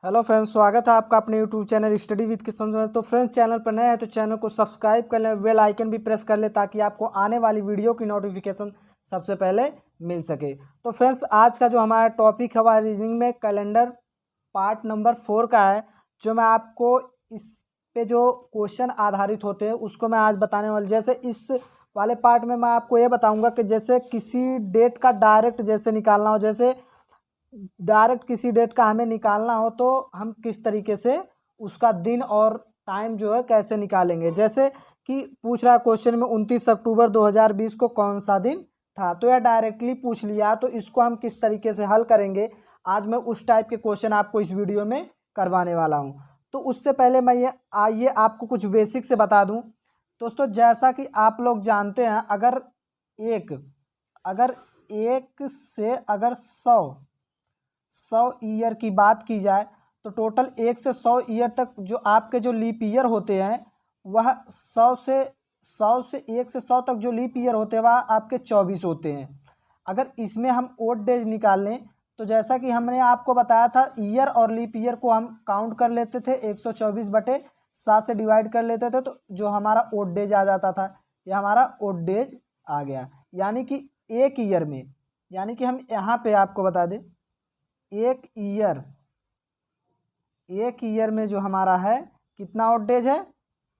Hello friends, स्वागत है आपका अपने YouTube channel study with Kishan में। तो फ्रेंड्स, चैनल पर नए हैं तो चैनल को सब्सक्राइब कर लें, बेल आइकन भी प्रेस कर लें ताकि आपको आने वाली वीडियो की नोटिफिकेशन सबसे पहले मिल सके। तो फ्रेंड्स, आज का जो हमारा टॉपिक है वह रीजनिंग में कैलेंडर पार्ट नंबर 4 का है। जो मैं आपको इस पे जो क्वेश्चन आधारित होते हैं उसको मैं आज बताने वाला। जैसे इस वाले पार्ट में मैं आपको ये बताऊँगा कि जैसे किसी डेट का डायरेक्ट जैसे निकालना हो, जैसे डायरेक्ट किसी डेट का हमें निकालना हो तो हम किस तरीके से उसका दिन और टाइम जो है कैसे निकालेंगे। जैसे कि पूछ रहा है क्वेश्चन में 29 अक्टूबर 2020 को कौन सा दिन था, तो यह डायरेक्टली पूछ लिया, तो इसको हम किस तरीके से हल करेंगे आज मैं उस टाइप के क्वेश्चन आपको इस वीडियो में करवाने वाला हूँ। तो उससे पहले मैं ये आइए आपको कुछ बेसिक से बता दूँ। दोस्तों, जैसा कि आप लोग जानते हैं, अगर एक से अगर 100 ईयर की बात की जाए तो टोटल 1 से 100 ईयर तक जो आपके जो लीप ईयर होते हैं वह 100 से 1 से 100 तक जो लीप ईयर होते हैं वह आपके 24 होते हैं। अगर इसमें हम ओड डेज निकाल लें तो जैसा कि हमने आपको बताया था, ईयर और लीप ईयर को हम काउंट कर लेते थे, 124/7 से डिवाइड कर लेते थे, तो जो हमारा ओड डेज आ जाता था, यह हमारा ओड डेज आ गया। यानी कि एक ईयर में, यानी कि हम यहाँ पे आपको बता दें, एक ईयर में जो हमारा है कितना ओड डेज है,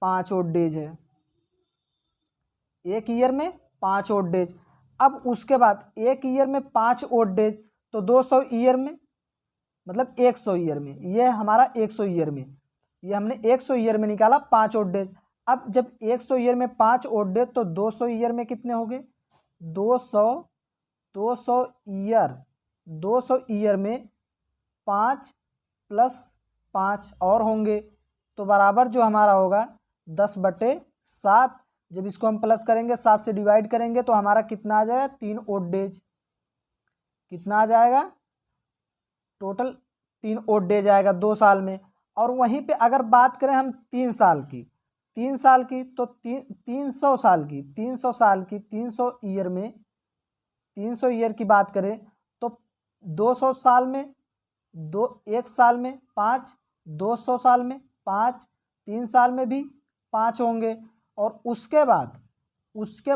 5 ओड डेज है। एक ईयर में 5 ओड डेज। अब उसके बाद एक ईयर में 5 ओड डेज तो 200 ईयर में, मतलब 100 ईयर में, ये हमारा 100 ईयर में, ये हमने 100 ईयर में निकाला 5 ओड डेज। अब जब 100 ईयर में 5 ओड डेज तो 200 ईयर में कितने हो गए, 200 ईयर में 5 + 5 और होंगे, तो बराबर जो हमारा होगा 10/7। जब इसको हम प्लस करेंगे, 7 से डिवाइड करेंगे तो हमारा कितना आ जाएगा, 3 ओड डेज। कितना आ जाएगा, टोटल 3 ओड डेज आएगा 2 साल में। और वहीं पे अगर बात करें हम 3 साल की, तो 300 साल की 300 ईयर में, 300 ईयर की बात करें तो 200 साल में, 1 साल में 5, 200 साल में 5, 3 साल में भी 5 होंगे। और उसके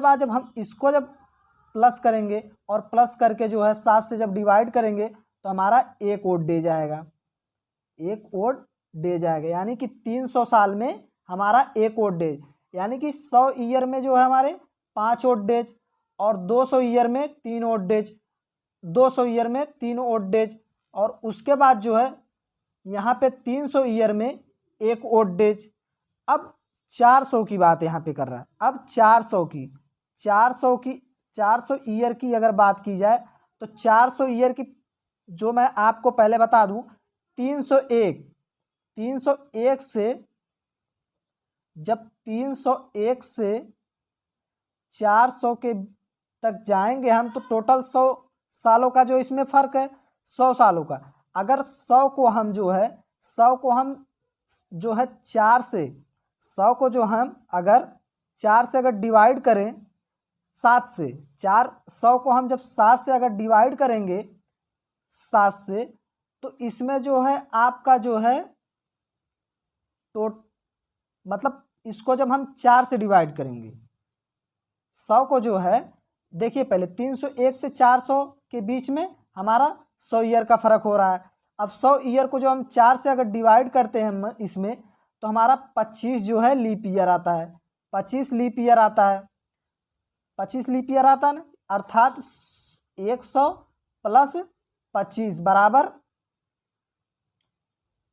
बाद जब हम इसको जब प्लस करेंगे और प्लस करके जो है 7 से जब डिवाइड करेंगे तो हमारा 1 ओड डेज आएगा, 1 ओड डेज आएगा। यानी कि 300 साल में हमारा 1 ओड डेज, यानी कि 100 ईयर में जो है हमारे 5 ओड डेज और 200 ईयर में 3 ओड डेज, 200 ईयर में 3 ओड डेज। और उसके बाद जो है यहाँ पे 300 ईयर में 1 ओड डेज। अब 400 की बात यहाँ पे कर रहा है। अब 400 ईयर की अगर बात की जाए तो 400 ईयर की जो मैं आपको पहले बता दूं, 301 से, जब 301 से 400 के तक जाएंगे हम तो टोटल 100 सालों का जो इसमें फ़र्क है, 100 सालों का। अगर 100 को हम जो है 4 से, 100 को जो हम अगर 4 से अगर डिवाइड करें 7 से, 100 को हम जब 7 से अगर डिवाइड करेंगे 7 से, तो इसमें जो है आपका जो है तो मतलब इसको जब हम 4 से डिवाइड करेंगे 100 को जो है, देखिए पहले 301 से 400 के बीच में हमारा 100 ईयर का फ़र्क हो रहा है। अब 100 ईयर को जो हम 4 से अगर डिवाइड करते हैं हम इसमें, तो हमारा 25 जो है लीप ईयर आता है, 25 लीप ईयर आता है, 25 लीप ईयर आता है ना, अर्थात 100 + 25 बराबर,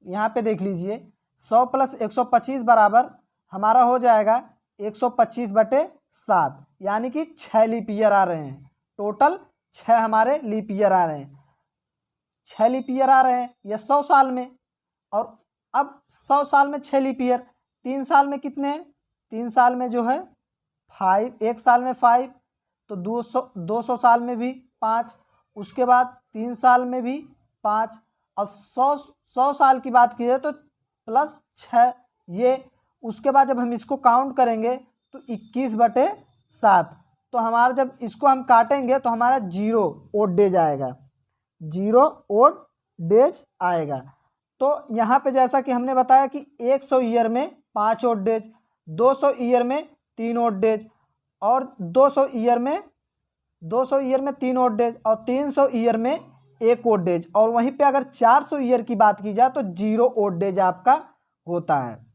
यहाँ पे देख लीजिए, 100 + 125 बराबर हमारा हो जाएगा 125/7, यानी कि 6 लीप ईयर आ रहे हैं। टोटल 6 हमारे लीप ईयर आ रहे हैं, 6 लीप ईयर आ रहे हैं ये 100 साल में। और अब 100 साल में 6 लीप ईयर, 3 साल में कितने हैं, 3 साल में जो है 5, 1 साल में 5, तो 200 साल में भी 5, उसके बाद 3 साल में भी 5। और 100 साल की बात की जाए तो +6 ये, उसके बाद जब हम इसको काउंट करेंगे तो 21/7, तो हमारा जब इसको हम काटेंगे तो हमारा 0 ओड डेज आएगा, 0 ओड डेज आएगा। तो यहाँ पे जैसा कि हमने बताया कि 100 ईयर में 5 ओड डेज, 200 ईयर में 3 ओड डेज, और 200 ईयर में 3 ओड डेज, और 300 ईयर में 1 ओड डेज, और वहीं पे अगर 400 ईयर की बात की जाए तो 0 ओड डेज आपका होता है।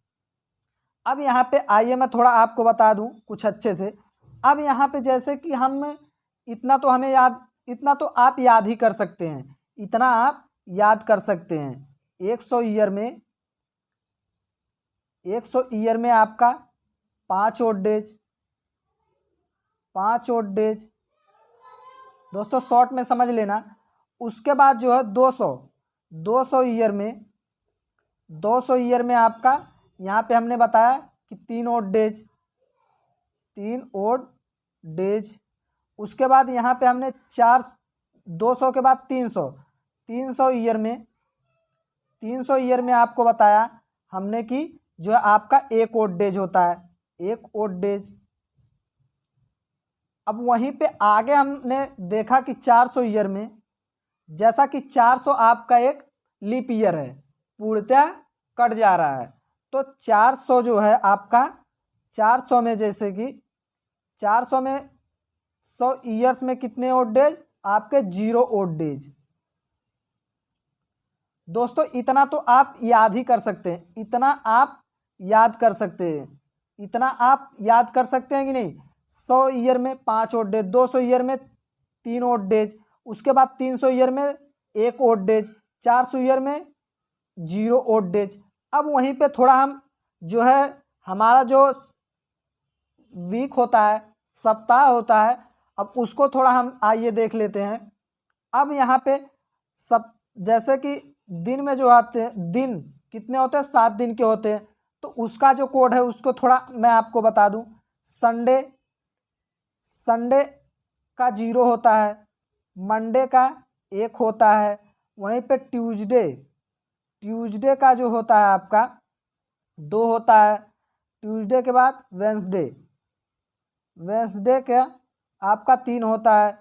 अब यहाँ पे आइए मैं थोड़ा आपको बता दूं कुछ अच्छे से। अब यहाँ पे जैसे कि हम इतना तो हमें याद, इतना तो आप याद ही कर सकते हैं, इतना आप याद कर सकते हैं। 100 ईयर में आपका 5 ओड डेज, 5 ओड डेज दोस्तों शॉर्ट में समझ लेना। उसके बाद जो है 200 ईयर में आपका यहाँ पे हमने बताया कि 3 ओड डेज। उसके बाद यहाँ पे हमने 200 के बाद 300 ईयर में आपको बताया हमने कि जो है आपका 1 ओड डेज होता है, 1 ओड डेज। अब वहीं पे आगे हमने देखा कि 400 ईयर में, जैसा कि 400 आपका एक लीप ईयर है, पूर्णतः कट जा रहा है, तो 400 जो है आपका 400 में जैसे कि 400 में 100 ईयर्स में कितने ओड डेज आपके 0 ओड डेज। दोस्तों इतना तो आप याद ही कर सकते हैं, इतना आप याद कर सकते हैं, इतना आप याद कर सकते हैं कि नहीं। 100 ईयर में 5 ओड डेज, 200 ईयर में 3 ओड डेज, उसके बाद 300 ईयर में 1 ओड डेज, 400 ईयर में 0 ओड डेज। अब वहीं पे थोड़ा हम जो है हमारा जो वीक होता है, सप्ताह होता है, अब उसको थोड़ा हम आइए देख लेते हैं। अब यहाँ पे सब जैसे कि दिन में जो आते हैं, दिन कितने होते हैं, 7 दिन के होते हैं, तो उसका जो कोड है उसको थोड़ा मैं आपको बता दूं। संडे का 0 होता है, मंडे का 1 होता है, वहीं पे ट्यूसडे का जो होता है आपका 2 होता है, ट्यूसडे के बाद वेंसडे का आपका 3 होता है,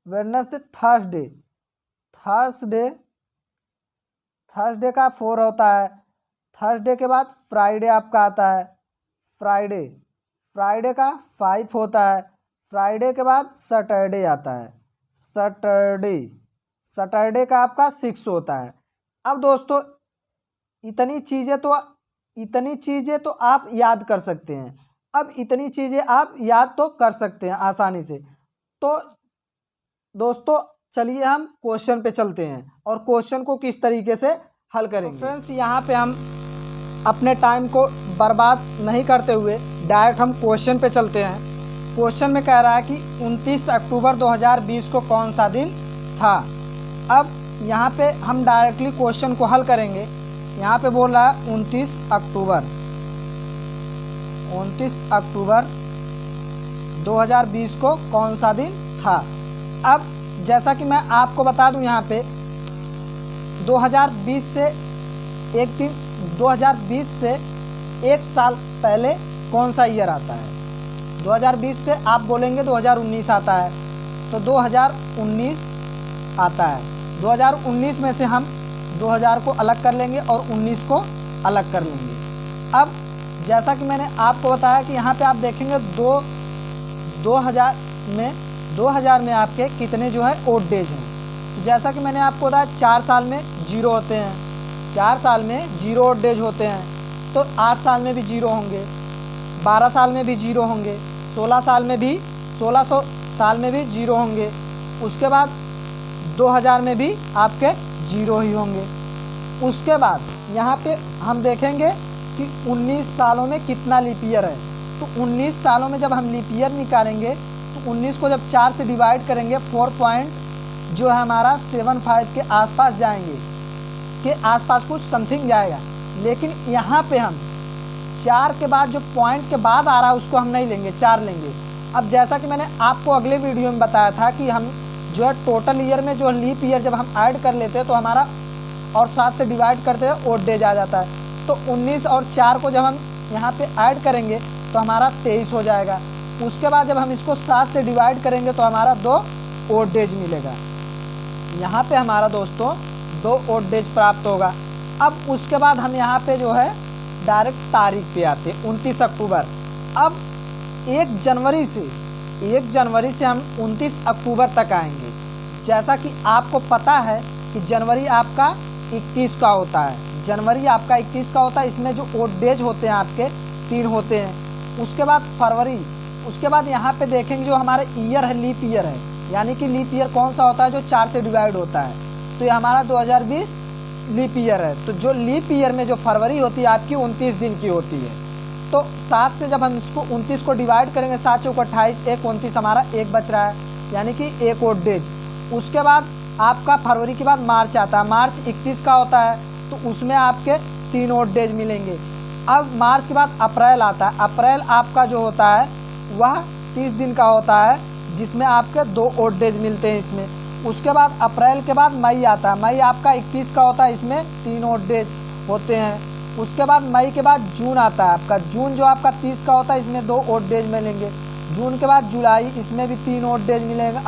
वेडनेसडे थर्सडे का 4 होता है, थर्सडे के बाद फ्राइडे आपका आता है, फ्राइडे का 5 होता है, फ्राइडे के बाद सैटरडे आता है, सैटरडे का आपका 6 होता है। अब दोस्तों इतनी चीज़ें तो आप याद कर सकते हैं, अब इतनी चीज़ें आप याद तो कर सकते हैं आसानी से। तो दोस्तों चलिए हम क्वेश्चन पे चलते हैं और क्वेश्चन को किस तरीके से हल करेंगे। तो फ्रेंड्स यहाँ पे हम अपने टाइम को बर्बाद नहीं करते हुए डायरेक्ट हम क्वेश्चन पे चलते हैं। क्वेश्चन में कह रहा है कि 29 अक्टूबर 2020 को कौन सा दिन था। अब यहाँ पे हम डायरेक्टली क्वेश्चन को हल करेंगे। यहाँ पे बोल रहा है 29 अक्टूबर 2020 को कौन सा दिन था। अब जैसा कि मैं आपको बता दूं, यहाँ पे 2020 से एक साल पहले कौन सा ईयर आता है। 2020 से आप बोलेंगे 2019 आता है, तो 2019 आता है। 2019 में से हम 2000 को अलग कर लेंगे और 19 को अलग कर लेंगे। अब जैसा कि मैंने आपको बताया कि यहाँ पे आप देखेंगे 2000 में आपके कितने जो है ओड डेज हैं। जैसा कि मैंने आपको बताया 4 साल में 0 होते हैं, 4 साल में 0 ओड डेज होते हैं, तो 8 साल में भी 0 होंगे, 12 साल में भी 0 होंगे, 16 साल में भी 0 होंगे, उसके बाद 2000 में भी आपके 0 ही होंगे। उसके बाद यहाँ पे हम देखेंगे कि 19 सालों में कितना लीप ईयर है। तो 19 सालों में जब हम लीप ईयर निकालेंगे तो 19 को जब 4 से डिवाइड करेंगे 4 पॉइंट जो है हमारा 75 के आसपास जाएंगे, के आसपास कुछ समथिंग जाएगा। लेकिन यहाँ पे हम 4 के बाद जो पॉइंट के बाद आ रहा है उसको हम नहीं लेंगे, 4 लेंगे। अब जैसा कि मैंने आपको अगले वीडियो में बताया था कि हम जो है टोटल ईयर में जो लीप ईयर जब हम ऐड कर लेते हैं तो हमारा और 7 से डिवाइड करते हैं ओड डेज आ जाता है। तो 19 और 4 को जब हम यहाँ पे ऐड करेंगे तो हमारा 23 हो जाएगा। उसके बाद जब हम इसको 7 से डिवाइड करेंगे तो हमारा 2 ओड डेज मिलेगा। यहाँ पे हमारा दोस्तों 2 ओड डेज प्राप्त होगा। अब उसके बाद हम यहाँ पे जो है डायरेक्ट तारीख पे आते हैं 29 अक्टूबर। अब 1 जनवरी से हम 29 अक्टूबर तक आएंगे। जैसा कि आपको पता है कि जनवरी आपका 31 का होता है, जनवरी आपका 31 का होता है। इसमें जो ओड डेज होते हैं आपके 3 होते हैं। उसके बाद फरवरी, उसके बाद यहाँ पे देखेंगे जो हमारे ईयर है लीप ईयर है, यानी कि लीप ईयर कौन सा होता है जो 4 से डिवाइड होता है, तो ये हमारा 2020 लीप ईयर है। तो जो लीप ईयर में जो फरवरी होती है आपकी 29 दिन की होती है। तो 7 से जब हम इसको 29 को डिवाइड करेंगे, 7 चौक 28, 1 29 हमारा 1 बच रहा है, यानी कि 1 ओड डेज। उसके बाद आपका फरवरी के बाद मार्च आता है, मार्च 31 का होता है, तो उसमें आपके 3 ओड डेज मिलेंगे। अब मार्च के बाद अप्रैल आता है, अप्रैल आपका जो होता है वह 30 दिन का होता है, जिसमें आपके 2 ओड डेज मिलते हैं इसमें। उसके बाद अप्रैल के बाद मई आता है, मई आपका 21 का होता है, इसमें 3 ओड डेज होते हैं। उसके बाद मई के बाद जून आता है आपका, जून जो आपका 30 का होता है, इसमें 2 ओड डेज मिलेंगे। जून के बाद जुलाई, इसमें भी 3 ओड डेज मिलेंगे।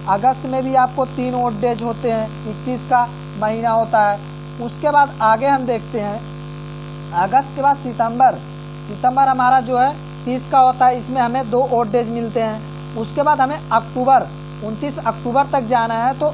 अगस्त में भी आपको 3 ओड डेज होते हैं, 21 का महीना होता है। उसके बाद आगे हम देखते हैं अगस्त के बाद सितंबर हमारा जो है 30 का होता है, इसमें हमें 2 ओड डेज मिलते हैं। उसके बाद हमें अक्टूबर 29 अक्टूबर तक जाना है, तो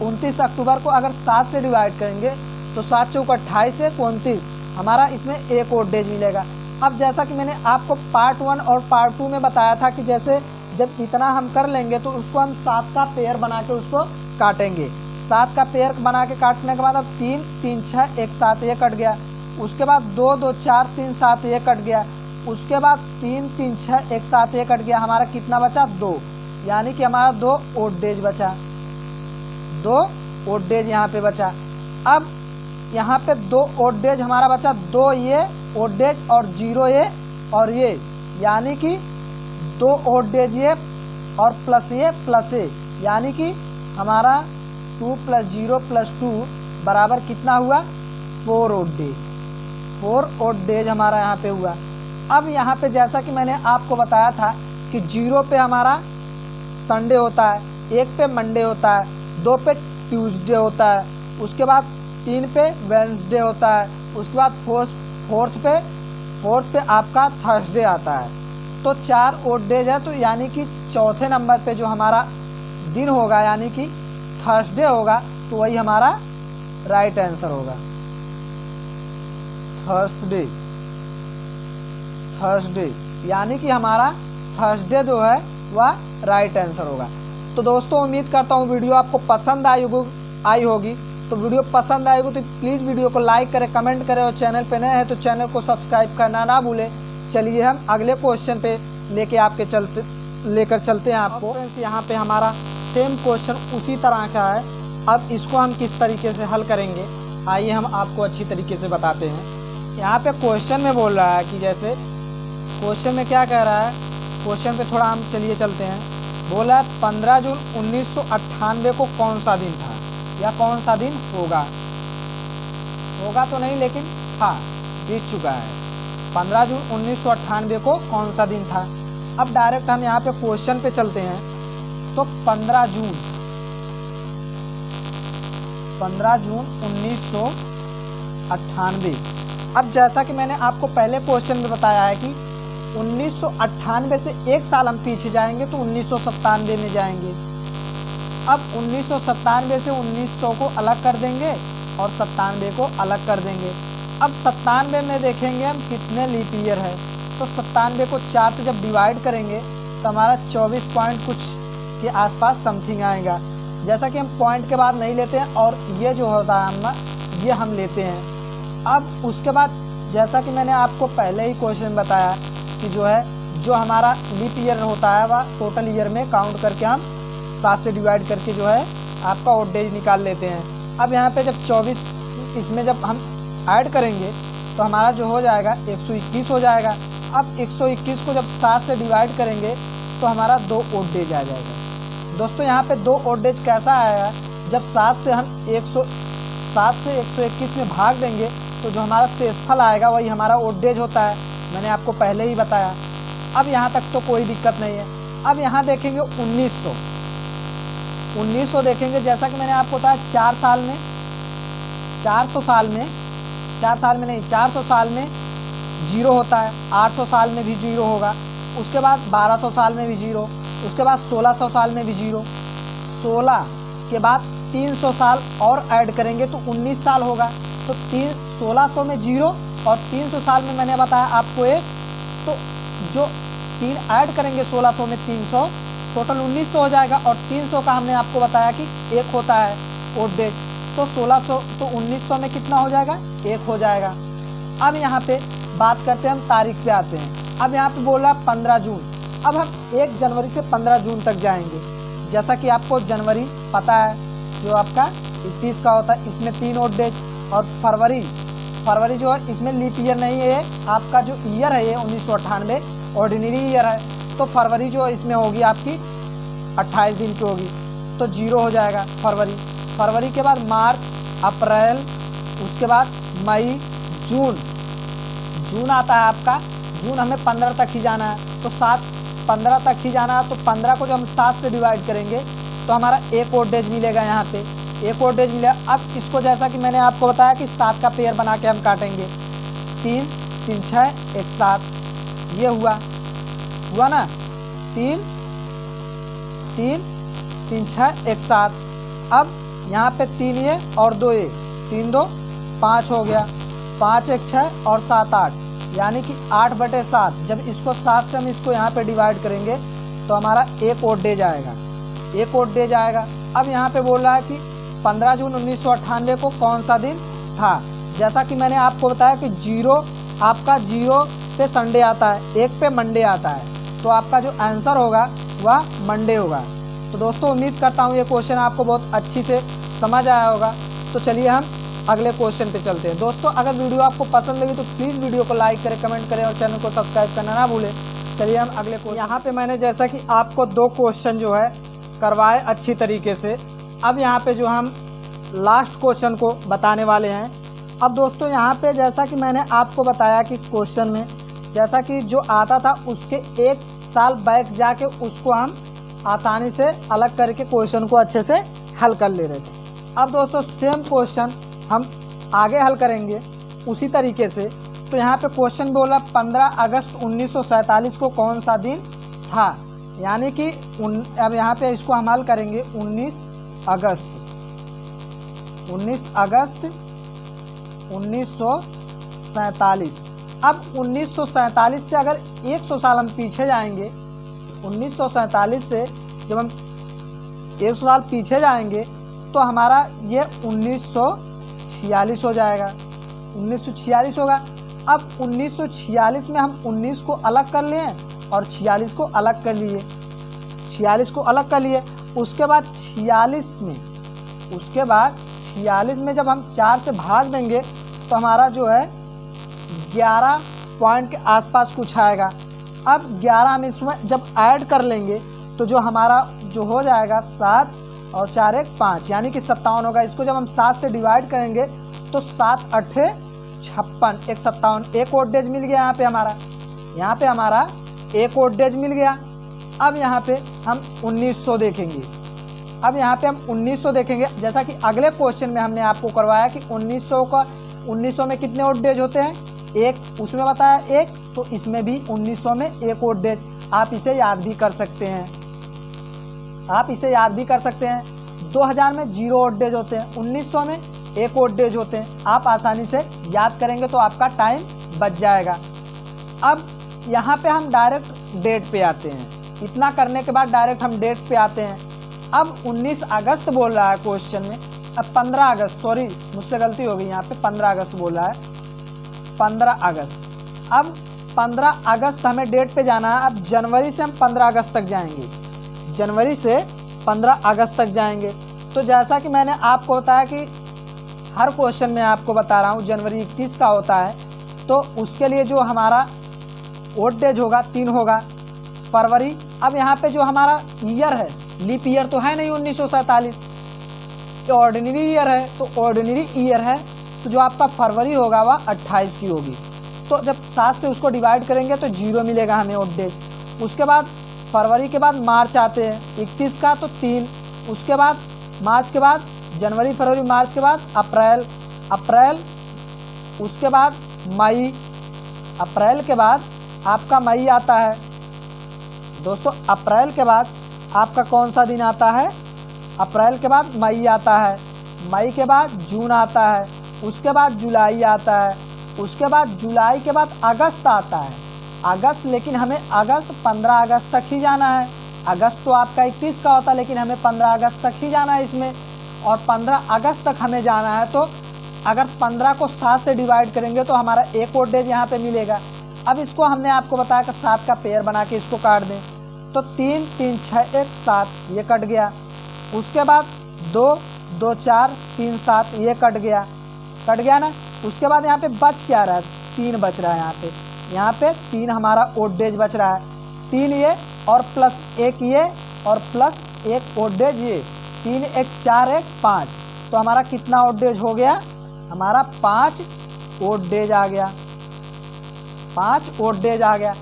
29 अक्टूबर को अगर 7 से डिवाइड करेंगे तो 7 चौक 28 से 29 हमारा इसमें 1 ओड डेज मिलेगा। अब जैसा कि मैंने आपको पार्ट 1 और पार्ट 2 में बताया था कि जैसे जब इतना हम कर लेंगे तो उसको हम 7 का पेयर बना के उसको काटेंगे। 7 का पेयर बना के काटने के बाद अब 3 3 6 1 7 ये कट गया। उसके बाद 2 2 4 3 7 ये कट गया। उसके बाद 3 3 6 1 7 ये कट गया। हमारा कितना बचा? 2, यानी कि हमारा 2 ओड डेज बचा, 2 ओड डेज यहाँ पे बचा। अब यहाँ पे 2 ओड डेज हमारा बचा, 2 ये ओड डेज और 0 ये और ये, यानी कि 2 ओड डेज ये और प्लस ये, यानी कि हमारा 2 + 0 + 2 बराबर कितना हुआ? 4 ओड डेज। 4 ओड डेज हमारा यहाँ पे हुआ। अब यहाँ पे जैसा कि मैंने आपको बताया था कि 0 पे हमारा संडे होता है, 1 पे मंडे होता है, 2 पे ट्यूसडे होता है, उसके बाद 3 पे वेडनेसडे होता है, उसके बाद फोर्थ पे आपका थर्सडे आता है। तो 4 ओड डेज है, तो यानी कि चौथे नंबर पे जो हमारा दिन होगा यानी कि थर्सडे होगा, तो वही हमारा राइट आंसर होगा। थर्सडे यानी कि हमारा थर्सडे जो है वह राइट आंसर होगा। तो दोस्तों उम्मीद करता हूँ वीडियो आपको पसंद आई होगी। तो वीडियो पसंद आएगी तो प्लीज़ वीडियो को लाइक करें, कमेंट करें, और चैनल पे नए हैं तो चैनल को सब्सक्राइब करना ना भूलें। चलिए हम अगले क्वेश्चन पे लेकर चलते हैं आपको। फ्रेंड्स यहाँ पे हमारा सेम क्वेश्चन उसी तरह का है। अब इसको हम किस तरीके से हल करेंगे आइए हम आपको अच्छी तरीके से बताते हैं। यहाँ पे क्वेश्चन में बोल रहा है कि जैसे क्वेश्चन में क्या कह रहा है, क्वेश्चन पे थोड़ा हम चलिए चलते हैं। बोला है 15 जून 1998 को कौन सा दिन था या कौन सा दिन होगा तो नहीं, लेकिन हाँ बीत चुका है। 15 जून 1998 को कौन सा दिन था। अब डायरेक्ट हम यहाँ पे क्वेश्चन पे चलते हैं। तो 15 जून 1998। अब जैसा कि मैंने आपको पहले क्वेश्चन में बताया है कि 1998 से 1 साल हम पीछे जाएंगे तो 1997 में जाएंगे। अब 1997 से 1900 को अलग कर देंगे और 97 को अलग कर देंगे। अब 97 में देखेंगे हम कितने लीप ईयर है, तो 97 को 4 से जब डिवाइड करेंगे तो हमारा 24 पॉइंट कुछ के आसपास समथिंग आएगा। जैसा कि हम पॉइंट के बाद नहीं लेते हैं और ये जो होता है हम ये हम लेते हैं। अब उसके बाद जैसा कि मैंने आपको पहले ही क्वेश्चन बताया कि जो हमारा लीप ईयर होता है वह टोटल ईयर में काउंट करके हम 7 से डिवाइड करके जो है आपका ओड डेज निकाल लेते हैं। अब यहाँ पे जब 24 इसमें जब हम ऐड करेंगे तो हमारा जो हो जाएगा 121 हो जाएगा। अब 121 को जब 7 से डिवाइड करेंगे तो हमारा 2 ओड डेज आ जाएगा। दोस्तों यहाँ पे 2 ओड डेज कैसा आएगा, जब 7 से हम 121 में भाग देंगे तो जो हमारा शेषफल आएगा वही हमारा ओड डेज होता है, मैंने आपको पहले ही बताया। अब यहाँ तक तो कोई दिक्कत नहीं है। अब यहाँ देखेंगे 1900 देखेंगे। जैसा कि मैंने आपको बताया 4 साल में 4 साल में नहीं, 400 साल में 0 होता है, 800 साल में भी 0 होगा, उसके बाद 1200 साल में भी 0, उसके बाद 1600 साल में भी 0, 16 के बाद 300 साल और ऐड करेंगे तो 19 साल होगा। तो 1600 में 0 और 300 साल में मैंने बताया आपको 1, तो जो 3 ऐड करेंगे 1600 में 300, टोटल 1900 हो जाएगा। और 300 का हमने आपको बताया कि 1 होता है ओड डेज, तो 1600 तो 1900 में कितना हो जाएगा, 1 हो जाएगा। अब यहाँ पे बात करते हैं, हम तारीख पे आते हैं। अब यहाँ पे बोल रहा है 15 जून, अब हम 1 जनवरी से 15 जून तक जाएंगे। जैसा कि आपको जनवरी पता है जो आपका 31 का होता है, इसमें 3 ओड डेज। और फरवरी जो है इसमें लीप ईयर नहीं है, आपका जो ईयर है ये 1998 ऑर्डिनरी ईयर है, तो फरवरी जो इसमें होगी आपकी 28 दिन की होगी, तो 0 हो जाएगा फरवरी के बाद मार्च, अप्रैल, उसके बाद मई, जून आता है आपका। जून हमें 15 तक ही जाना है, तो 15 तक ही जाना है, तो 15 को जो हम 7 से डिवाइड करेंगे तो हमारा 1 ओड डेज मिलेगा। यहाँ पे 1 ओड डेज मिलेगा। अब इसको जैसा कि मैंने आपको बताया कि 7 का पेयर बना के हम काटेंगे, 3 3 6 1 7, ये हुआ ना, 3 3 3 6 1 7। अब यहाँ पे 3 ये और 2 ये, 3 2 5 हो गया, 5 1 6 और 7 8, यानी कि 8/7। जब इसको 7 से हम इसको यहाँ पे डिवाइड करेंगे तो हमारा 1 ओड डेज आएगा, 1 ओड डेज आएगा। अब यहाँ पे बोल रहा है कि 15 जून 1998 को कौन सा दिन था। जैसा कि मैंने आपको बताया कि 0 आपका 0 पे संडे आता है, 1 पे मंडे आता है, तो आपका जो आंसर होगा वह मंडे होगा। तो दोस्तों उम्मीद करता हूँ ये क्वेश्चन आपको बहुत अच्छी से समझ आया होगा। तो चलिए हम अगले क्वेश्चन पे चलते हैं। दोस्तों अगर वीडियो आपको पसंद लगी तो प्लीज़ वीडियो को लाइक करें, कमेंट करें और चैनल को सब्सक्राइब करना ना भूलें। चलिए हम अगले क्वेश्चन। यहाँ पे मैंने जैसा कि आपको 2 क्वेश्चन जो है करवाए अच्छी तरीके से, अब यहाँ पे जो हम लास्ट क्वेश्चन को बताने वाले हैं। अब दोस्तों यहाँ पे जैसा कि मैंने आपको बताया कि क्वेश्चन में जैसा कि जो आता था उसके 1 साल बैक जाके उसको हम आसानी से अलग करके क्वेश्चन को अच्छे से हल कर ले रहे थे। अब दोस्तों सेम क्वेश्चन हम आगे हल करेंगे उसी तरीके से। तो यहाँ पे क्वेश्चन बोला 15 अगस्त 1947 को कौन सा दिन था, यानी कि अब यहाँ पे इसको हम हल करेंगे 19 अगस्त 1947। अब 1947 से अगर 100 साल हम पीछे जाएंगे, 1947 से जब हम 100 साल पीछे जाएंगे तो हमारा ये 1946 हो जाएगा, 1946 होगा। अब 1946 में हम 19 को अलग कर लिए और 46 को अलग कर लिए, 46 को अलग कर लिए। उसके बाद 46 में जब हम 4 से भाग देंगे तो हमारा जो है 11 पॉइंट के आसपास कुछ आएगा। अब 11 हम इसमें जब ऐड कर लेंगे तो जो हमारा जो हो जाएगा 7 और 4 1 5, यानी कि 57 होगा। इसको जब हम 7 से डिवाइड करेंगे तो 7 8 56, 1 57, 1 ओड डेज मिल गया। यहाँ पे हमारा 1 ओड डेज मिल गया। अब यहाँ पे हम 1900 देखेंगे। अब यहाँ पे हम 1900 देखेंगे, जैसा कि अगले क्वेश्चन में हमने आपको करवाया कि 1900 में कितने ओड डेज होते हैं, 1, उसमें बताया 1, तो इसमें भी 1900 में 1 ओड डेज। आप इसे याद भी कर सकते हैं। 2000 में 0 ओड डेज होते हैं, 1900 में 1 ओड डेज होते हैं। आप आसानी से याद करेंगे तो आपका टाइम बच जाएगा। अब यहाँ पे हम डायरेक्ट डेट पे आते हैं। इतना करने के बाद डायरेक्ट हम डेट पे आते हैं। अब 19 अगस्त बोल रहा है क्वेश्चन में, अब 15 अगस्त, सॉरी मुझसे गलती हो गई, यहाँ पे 15 अगस्त बोल रहा है, 15 अगस्त। अब 15 अगस्त हमें डेट पे जाना है। अब जनवरी से हम 15 अगस्त तक जाएंगे, जनवरी से 15 अगस्त तक जाएंगे। तो जैसा कि मैंने आपको बताया कि हर क्वेश्चन में आपको बता रहा हूँ जनवरी 31 का होता है, तो उसके लिए जो हमारा ओड डेज होगा 3 होगा। फरवरी, अब यहाँ पे जो हमारा ईयर है, लीप ईयर तो है नहीं 1947, ऑर्डिनरी ईयर है, तो ऑर्डिनरी ईयर है तो जो आपका फरवरी होगा वह 28 की होगी। तो जब 7 से उसको डिवाइड करेंगे तो 0 मिलेगा हमें ओड डेज। उसके बाद फरवरी के बाद मार्च आते हैं 31 का, तो 3। उसके बाद मार्च के बाद जनवरी, फरवरी, मार्च के बाद अप्रैल, उसके बाद मई, अप्रैल के बाद आपका मई आता है दोस्तों। अप्रैल के बाद आपका कौन सा दिन आता है? अप्रैल के बाद मई आता है, मई के बाद जून आता है, उसके बाद जुलाई आता है, उसके बाद जुलाई के बाद अगस्त आता है। अगस्त, लेकिन हमें अगस्त 15 अगस्त तक ही जाना है। अगस्त तो आपका 21 का होता है, लेकिन हमें 15 अगस्त तक ही जाना है इसमें। और 15 अगस्त तक हमें जाना है, तो अगर 15 को 7 से डिवाइड करेंगे तो हमारा एक और डेज यहाँ पे मिलेगा। अब इसको हमने आपको बताया कि 7 का पेयर बना के इसको काट दें, तो 3 3 6 1 7 ये कट गया। उसके बाद 2 2 4 3 7 ये कट गया ना। उसके बाद यहाँ पे बच क्या रहा है? 3 बच रहा है यहाँ पे 3 हमारा ओड डेज बच रहा है। 3 ये और प्लस 1 ये और प्लस 1 ओड डेज ये, 3 1 4 1 5, तो हमारा कितना ओड डेज हो गया? हमारा 5 ओड डेज आ गया, 5 ओड डेज आ गया।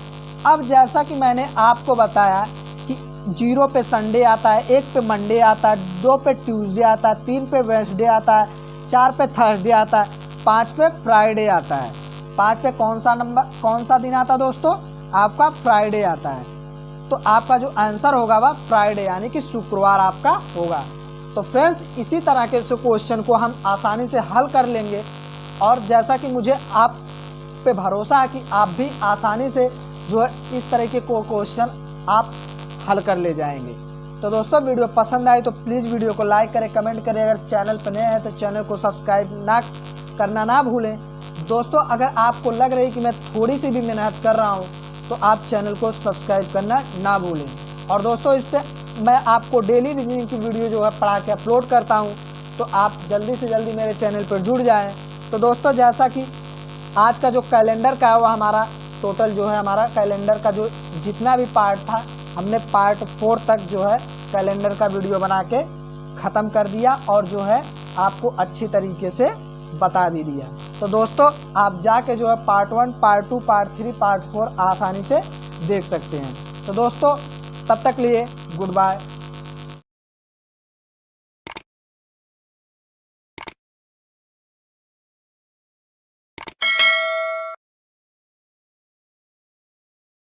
अब जैसा कि मैंने आपको बताया कि 0 पे संडे आता है, 1 पे मंडे आता है, 2 पे ट्यूसडे आता है, 3 पे वेडनेसडे आता है, 4 पे थर्सडे आता है, 5 पे फ्राइडे आता है। 5 पे कौन सा दिन आता है दोस्तों? आपका फ्राइडे आता है। तो आपका जो आंसर होगा वह फ्राइडे यानी कि शुक्रवार आपका होगा। तो फ्रेंड्स, इसी तरह के क्वेश्चन को हम आसानी से हल कर लेंगे, और जैसा कि मुझे आप पे भरोसा है कि आप भी आसानी से जो है इस तरह के क्वेश्चन आप हल कर ले जाएंगे। तो दोस्तों, वीडियो पसंद आए तो प्लीज़ वीडियो को लाइक करें, कमेंट करें। अगर चैनल पर नए हैं तो चैनल को सब्सक्राइब करना ना भूलें। दोस्तों, अगर आपको लग रही कि मैं थोड़ी सी भी मेहनत कर रहा हूँ तो आप चैनल को सब्सक्राइब करना ना भूलें। और दोस्तों, इस पर मैं आपको डेली रीजनिंग की वीडियो जो है पढ़ा के अपलोड करता हूँ, तो आप जल्दी से जल्दी मेरे चैनल पर जुड़ जाएँ। तो दोस्तों, जैसा कि आज का जो कैलेंडर का है वो हमारा टोटल जो है, हमारा कैलेंडर का जो जितना भी पार्ट था, हमने पार्ट 4 तक जो है कैलेंडर का वीडियो बना के ख़त्म कर दिया, और जो है आपको अच्छी तरीके से बता भी दिया। तो दोस्तों, आप जाके जो है पार्ट 1, पार्ट 2, पार्ट 3, पार्ट 4 आसानी से देख सकते हैं। तो दोस्तों, तब तक लिए गुड बाय।